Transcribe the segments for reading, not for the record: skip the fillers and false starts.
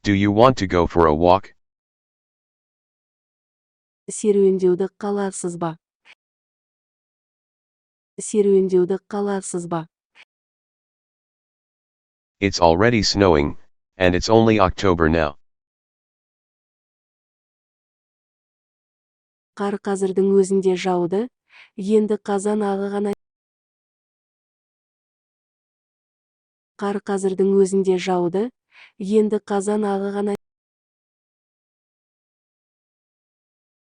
Do you want to go for a walk? Серуендеуді қаларсыз ба? Серуендеуді қаларсыз ба? It's already snowing, and it's only October now. Қар қазірдің өзінде жауды, енді қазан ағы ғана. Қар қазірдің өзінде жауды, енді қазан ағы ғана.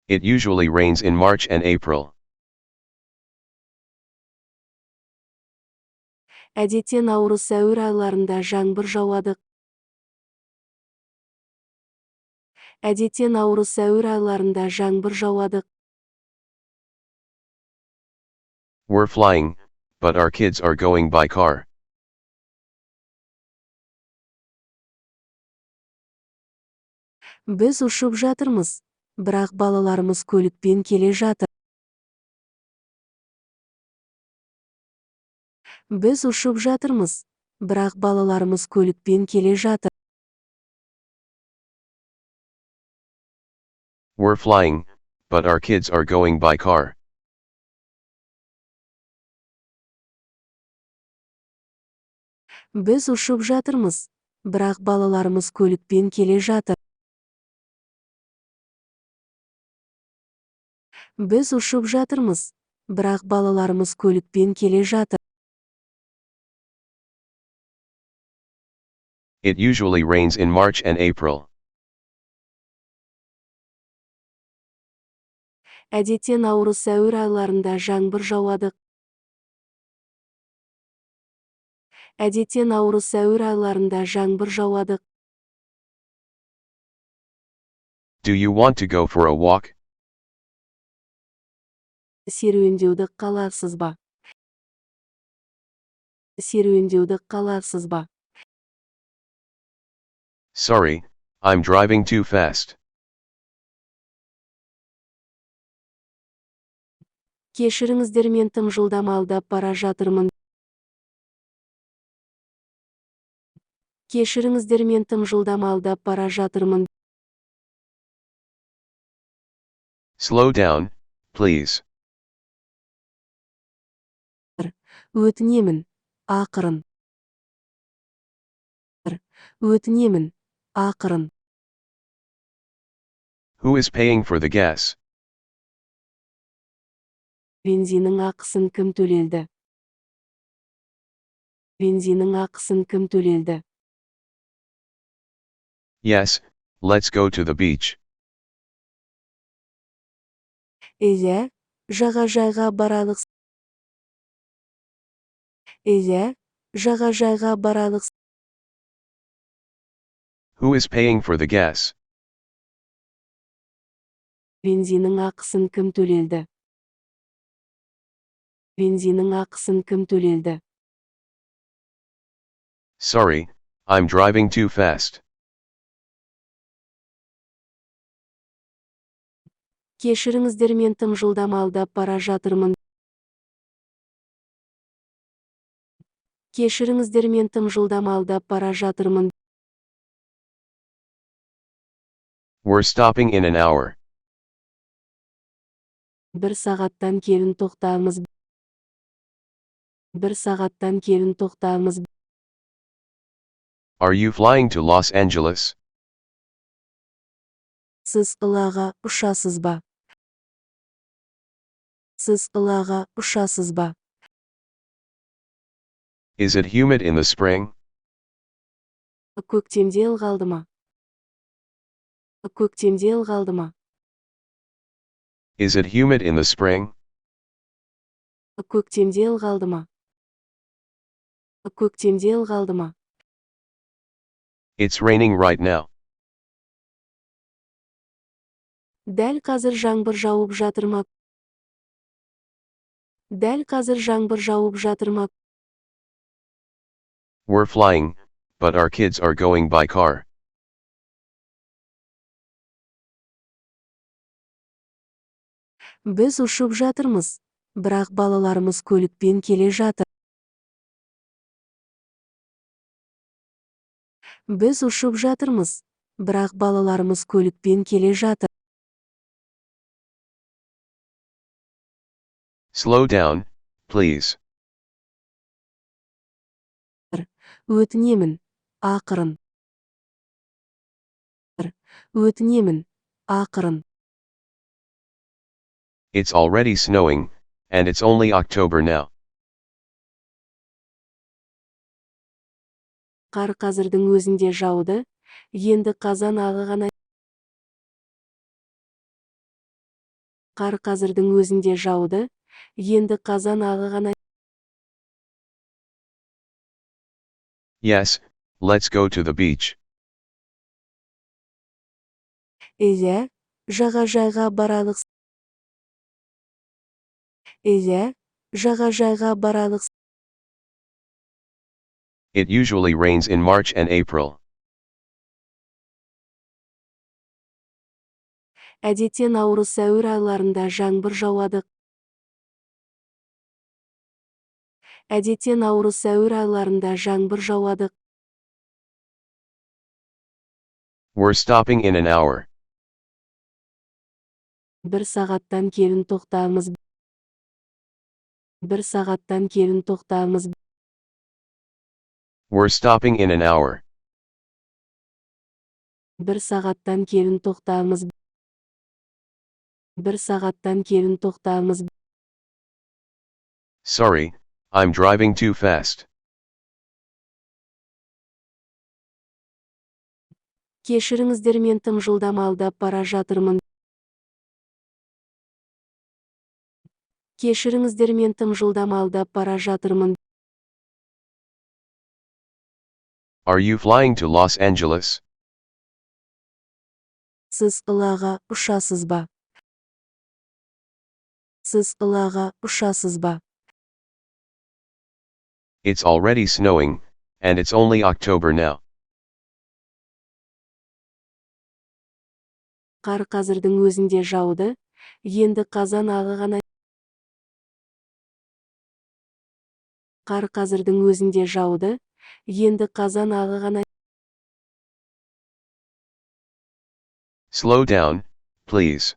It usually rains in March and April. Әдетте наурыз-сәуір айларында жаңбыр жауады. Әдетте наурыз-сәуір айларында жаңбыр жауады. We're flying, but our kids are going by car. Біз ұшып жатырмыз, бірақ балаларымыз көлікпен келе жатыр. Біз ұшып жатырмыз, бірақ балаларымыз көлікпен келе жатыр. We're flying, but our kids are going by car. Біз ұшып жатырмыз, бірақ балаларымыз көлікпен келе жатыр. Біз ұшып жатырмыз, бірақ балаларымыз көлікпен келе жатыр. It usually rains in March and April. Әдетте наурыз-сәуір айларында жаңбыр жауады. Әдетте наурыз-сәуір айларында жаңбыр жауады. Do you want to go for a walk? Серуендеуді қаларсыз ба? Серуендеуді қаларсыз ба? Sorry, I'm driving too fast. Кешіріңіздер, мен тым жылдам алдап бара жатырмын. Кешіріңіздер, мен тым жылдам алдап бара жатырмын. Slow down, please. Өтінемін, ақырын. Өтінемін, ақырын. Who is paying for the gas? Бензиннің ақысын кім төледі? Бензиннің ақысын кім төледі? Yes, let's go to the beach. Иә, жағажайға баралық. Иә, жағажайға баралық. Who is paying for the gas? Бензиннің ақысын кім төледі? Бензиннің ақысын кім төледі? Sorry, I'm driving too fast. Кешіріңіздер, мен тым жылдам алдап бара жатырмын. Кешіріңіздер, мен тым жылдам алдап бара жатырмын. We're stopping in an hour. Бір сағаттан кейін тоқтаймыз. Бір сағаттан кейін тоқтаймыз. Are you flying to Los Angeles? Сіз қалаға ұшасыз ба? Сіз қалаға ұшасыз ба? Is it humid in the spring? Көктемде ылғалды ма? Көктемде ылғалды ма? Is it humid in the spring? Көктемде ылғалды ма? Көктемде ылғалды ма? It's raining right now. Дәл қазір жаңбыр жауып жатыр ма? Дәл қазір жаңбыр жауып жатыр ма? We're flying, but our kids are going by car. Біз ұшып жатырмыз, бірақ балаларымыз көлікпен келе жатыр. Біз ұшып жатырмыз, Бірақ балаларымыз көлікпен келе жатыр. Slow down, please. Өтінемін, ақырын. Өтінемін, ақырын. It's already snowing, and it's only October now. Қар қазірдің өзінде жауды, енді қазан ағы ғана. Қар қазірдің өзінде жауды, енді қазан ағы ғана. Yes, let's go to the beach. Иә, жағажайға баралық. Иә, жағажайға баралық. It usually rains in March and April. Әдетте наурыз сәуір айларында жаңбыр жауады. Әдетте наурыз сәуір айларында жаңбыр жауады. We're stopping in an hour. Бір сағаттан кейін тоқтамыз. Бір сағаттан кейін тоқтамыз. We're stopping in an hour. Бір сағаттан кейін тоқтамыз. Бір сағаттан кейін тоқтамыз. Sorry, I'm driving too fast. Кешіріңіздер, мен тым жылдам алдап бара жатырмын. Кешіріңіздер, мен тым жылдам алдап бара жатырмын. Are you flying to Los Angeles? Сіз Ылаға ұшасыз ба? Сіз Ылаға ұшасыз ба? It's already snowing, and it's only October now. Қар қазірдің өзінде жауды, енді қазан ағы ғана. Қар қазірдің өзінде жауды, енді қазан ағы ғана. Slow down, please.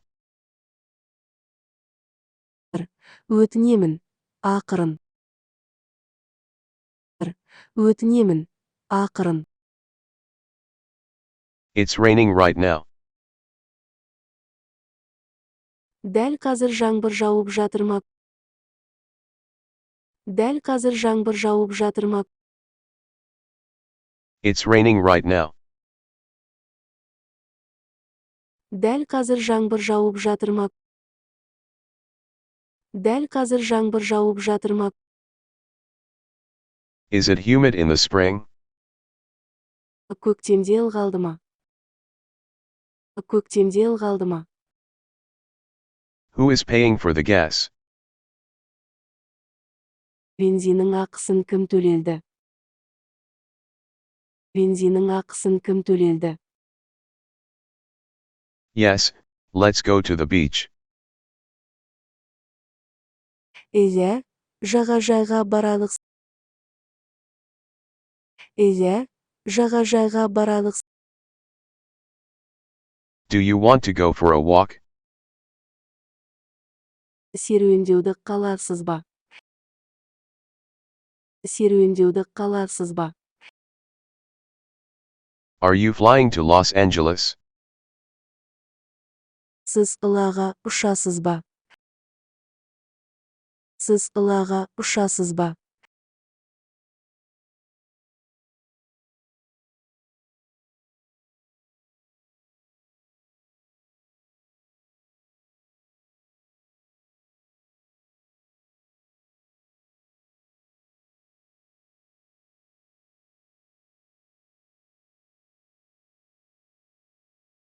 Өтінемін, ақырын. Өтінемін, ақырын. It's raining right now. Дәл қазір жаңбыр жауып жатыр ма? Дәл қазір жаңбыр жауып жатыр ма? It's raining right now. Дәл қазір жаңбыр жауып жатыр ма? Дәл қазір жаңбыр жауып жатыр ма? Is it humid in the spring? Көктемде ылғалды ма? Көктемде ылғалды ма? Who is paying for the gas? Бензиннің ақысын кім төледі? Бензиннің ақысын кім төледі? Yes, let's go to the beach. Иә, жағажайға баралық. Иә, жағажайға баралық. Do you want to go for a walk? Серуендеуді қаларсыз ба? Серуендеуді қаларсыз ба? Are you flying to Los Angeles? Сіз Ылаға ұшасыз ба? Сіз Ылаға ұшасыз ба?